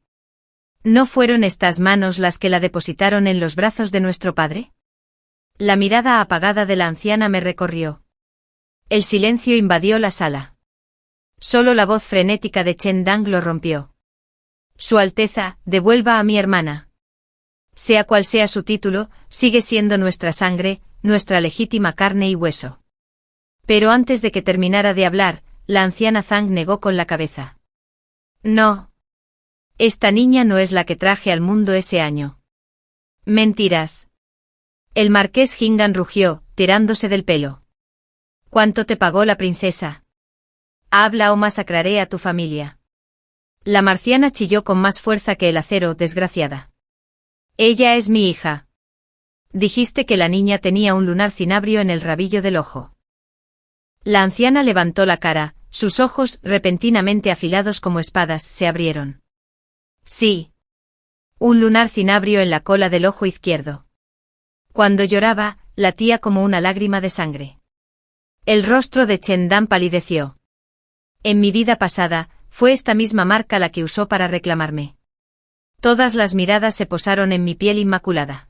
¿No fueron estas manos las que la depositaron en los brazos de nuestro padre? La mirada apagada de la anciana me recorrió. El silencio invadió la sala. Solo la voz frenética de Chen Dan lo rompió. Su Alteza, devuelva a mi hermana. Sea cual sea su título, sigue siendo nuestra sangre, nuestra legítima carne y hueso. Pero antes de que terminara de hablar, la anciana Zhang negó con la cabeza. No. Esta niña no es la que traje al mundo ese año. Mentiras. El marqués Hingan rugió, tirándose del pelo. ¿Cuánto te pagó la princesa? Habla o masacraré a tu familia. La marciana chilló con más fuerza que el acero, desgraciada. Ella es mi hija. Dijiste que la niña tenía un lunar cinabrio en el rabillo del ojo. La anciana levantó la cara, sus ojos, repentinamente afilados como espadas, se abrieron. Sí. Un lunar cinabrio en la cola del ojo izquierdo. Cuando lloraba, latía como una lágrima de sangre. El rostro de Chen Dan palideció. En mi vida pasada, fue esta misma marca la que usó para reclamarme. Todas las miradas se posaron en mi piel inmaculada.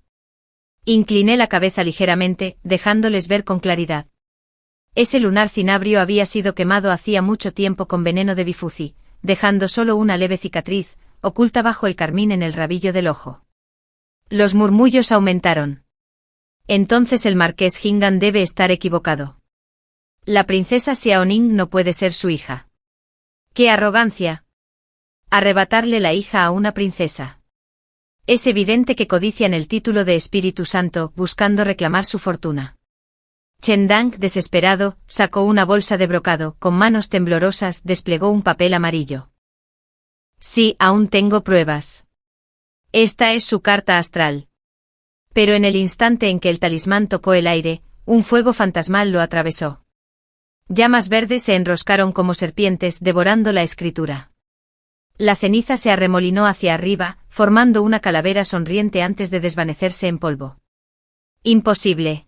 Incliné la cabeza ligeramente, dejándoles ver con claridad. Ese lunar cinabrio había sido quemado hacía mucho tiempo con veneno de bifuci, dejando solo una leve cicatriz, oculta bajo el carmín en el rabillo del ojo. Los murmullos aumentaron. Entonces el marqués Hingan debe estar equivocado. La princesa Xiaoning no puede ser su hija. ¡Qué arrogancia! Arrebatarle la hija a una princesa. Es evidente que codician el título de Espíritu Santo, buscando reclamar su fortuna. Chen Dang, desesperado, sacó una bolsa de brocado, con manos temblorosas desplegó un papel amarillo. Sí, aún tengo pruebas. Esta es su carta astral. Pero en el instante en que el talismán tocó el aire, un fuego fantasmal lo atravesó. Llamas verdes se enroscaron como serpientes devorando la escritura. La ceniza se arremolinó hacia arriba, formando una calavera sonriente antes de desvanecerse en polvo. Imposible.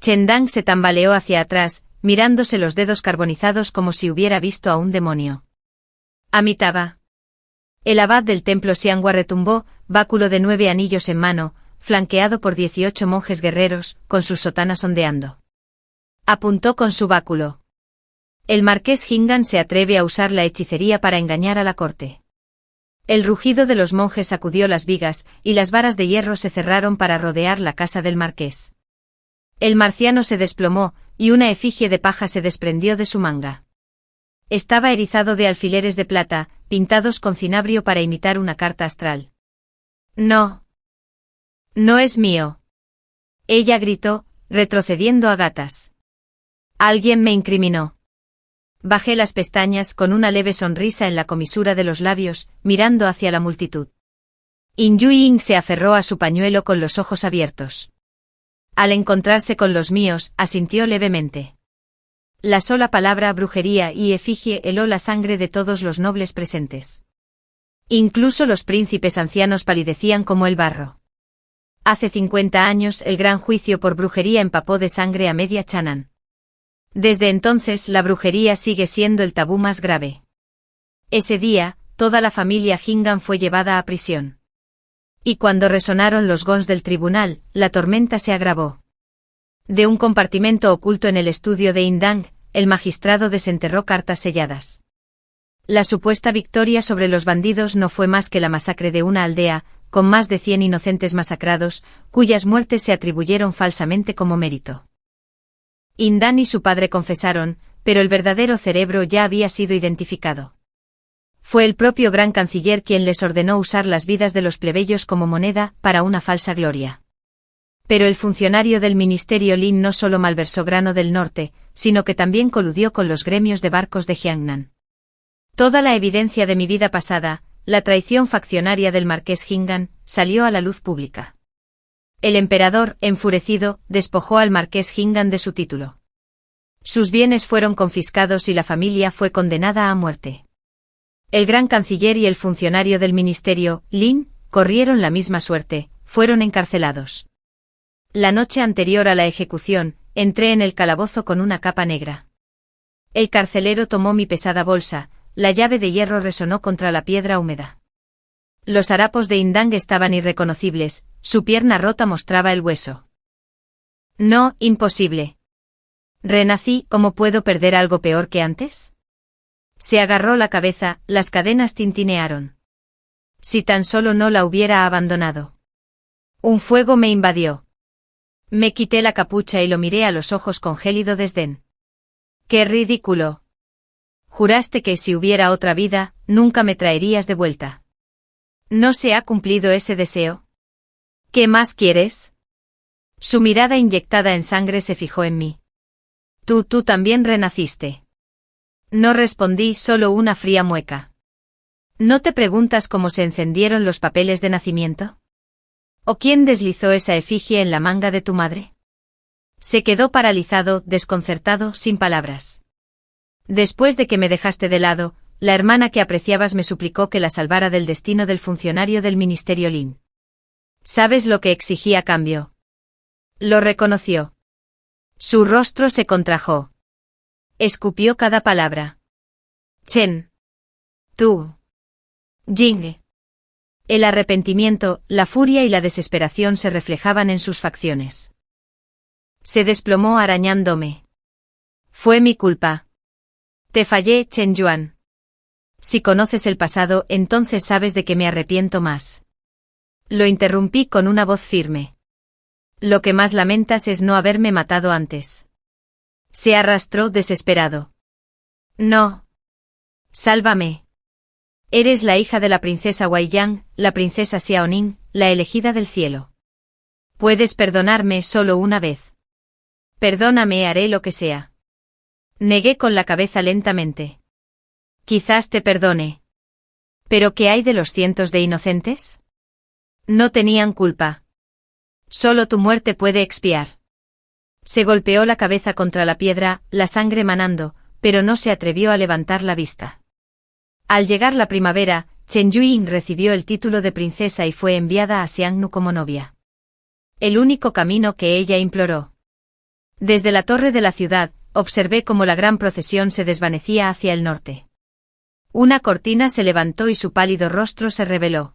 Chen Dang se tambaleó hacia atrás, mirándose los dedos carbonizados como si hubiera visto a un demonio. Amitabha. El abad del templo Xianghua retumbó, báculo de 9 anillos en mano, flanqueado por 18 monjes guerreros, con sus sotanas ondeando. Apuntó con su báculo. El marqués Hingan se atreve a usar la hechicería para engañar a la corte. El rugido de los monjes sacudió las vigas, y las varas de hierro se cerraron para rodear la casa del marqués. El marciano se desplomó, y una efigie de paja se desprendió de su manga. Estaba erizado de alfileres de plata, pintados con cinabrio para imitar una carta astral. No. No es mío. Ella gritó, retrocediendo a gatas. Alguien me incriminó. Bajé las pestañas con una leve sonrisa en la comisura de los labios, mirando hacia la multitud. In Yuying se aferró a su pañuelo con los ojos abiertos. Al encontrarse con los míos, asintió levemente. La sola palabra brujería y efigie heló la sangre de todos los nobles presentes. Incluso los príncipes ancianos palidecían como el barro. Hace 50 años el gran juicio por brujería empapó de sangre a media Chan'an. Desde entonces la brujería sigue siendo el tabú más grave. Ese día, toda la familia Hingan fue llevada a prisión. Y cuando resonaron los gongs del tribunal, la tormenta se agravó. De un compartimento oculto en el estudio de Indang, el magistrado desenterró cartas selladas. La supuesta victoria sobre los bandidos no fue más que la masacre de una aldea, con más de 100 inocentes masacrados, cuyas muertes se atribuyeron falsamente como mérito. Indan y su padre confesaron, pero el verdadero cerebro ya había sido identificado. Fue el propio gran canciller quien les ordenó usar las vidas de los plebeyos como moneda para una falsa gloria. Pero el funcionario del ministerio Lin no solo malversó grano del norte, sino que también coludió con los gremios de barcos de Jiangnan. Toda la evidencia de mi vida pasada, la traición faccionaria del marqués Hingan, salió a la luz pública. El emperador, enfurecido, despojó al marqués Hingan de su título. Sus bienes fueron confiscados y la familia fue condenada a muerte. El gran canciller y el funcionario del ministerio, Lin, corrieron la misma suerte, fueron encarcelados. La noche anterior a la ejecución, entré en el calabozo con una capa negra. El carcelero tomó mi pesada bolsa, la llave de hierro resonó contra la piedra húmeda. Los harapos de Indang estaban irreconocibles, su pierna rota mostraba el hueso. No, imposible. Renací, ¿cómo puedo perder algo peor que antes? Se agarró la cabeza, las cadenas tintinearon. Si tan solo no la hubiera abandonado. Un fuego me invadió. Me quité la capucha y lo miré a los ojos con gélido desdén. ¡Qué ridículo! Juraste que si hubiera otra vida, nunca me traerías de vuelta. ¿No se ha cumplido ese deseo? ¿Qué más quieres? Su mirada inyectada en sangre se fijó en mí. Tú también renaciste. No respondí, solo una fría mueca. ¿No te preguntas cómo se encendieron los papeles de nacimiento? ¿O quién deslizó esa efigie en la manga de tu madre? Se quedó paralizado, desconcertado, sin palabras. Después de que me dejaste de lado, la hermana que apreciabas me suplicó que la salvara del destino del funcionario del ministerio Lin. ¿Sabes lo que exigí a cambio? Lo reconoció. Su rostro se contrajo. Escupió cada palabra. Chen. Tú. Jing. El arrepentimiento, la furia y la desesperación se reflejaban en sus facciones. Se desplomó arañándome. Fue mi culpa. Te fallé, Chen Yuan. Si conoces el pasado, entonces sabes de que me arrepiento más. Lo interrumpí con una voz firme. Lo que más lamentas es no haberme matado antes. Se arrastró desesperado. No. Sálvame. Eres la hija de la princesa Weiyang, la princesa Xiaoning, la elegida del cielo. Puedes perdonarme solo una vez. Perdóname, haré lo que sea. Negué con la cabeza lentamente. Quizás te perdone. ¿Pero qué hay de los cientos de inocentes? No tenían culpa. Solo tu muerte puede expiar. Se golpeó la cabeza contra la piedra, la sangre manando, pero no se atrevió a levantar la vista. Al llegar la primavera, Chen Yuyin recibió el título de princesa y fue enviada a Xiangnu como novia. El único camino que ella imploró. Desde la torre de la ciudad, observé cómo la gran procesión se desvanecía hacia el norte. Una cortina se levantó y su pálido rostro se reveló.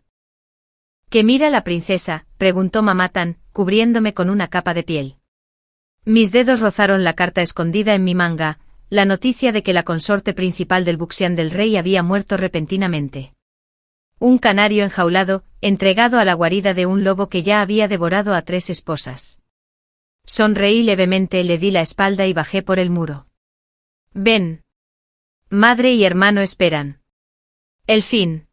¿Qué mira la princesa?, preguntó Mamá Tan, cubriéndome con una capa de piel. Mis dedos rozaron la carta escondida en mi manga, la noticia de que la consorte principal del Buxian del rey había muerto repentinamente. Un canario enjaulado, entregado a la guarida de un lobo que ya había devorado a 3 esposas. Sonreí levemente, le di la espalda y bajé por el muro. Ven. Madre y hermano esperan. El fin.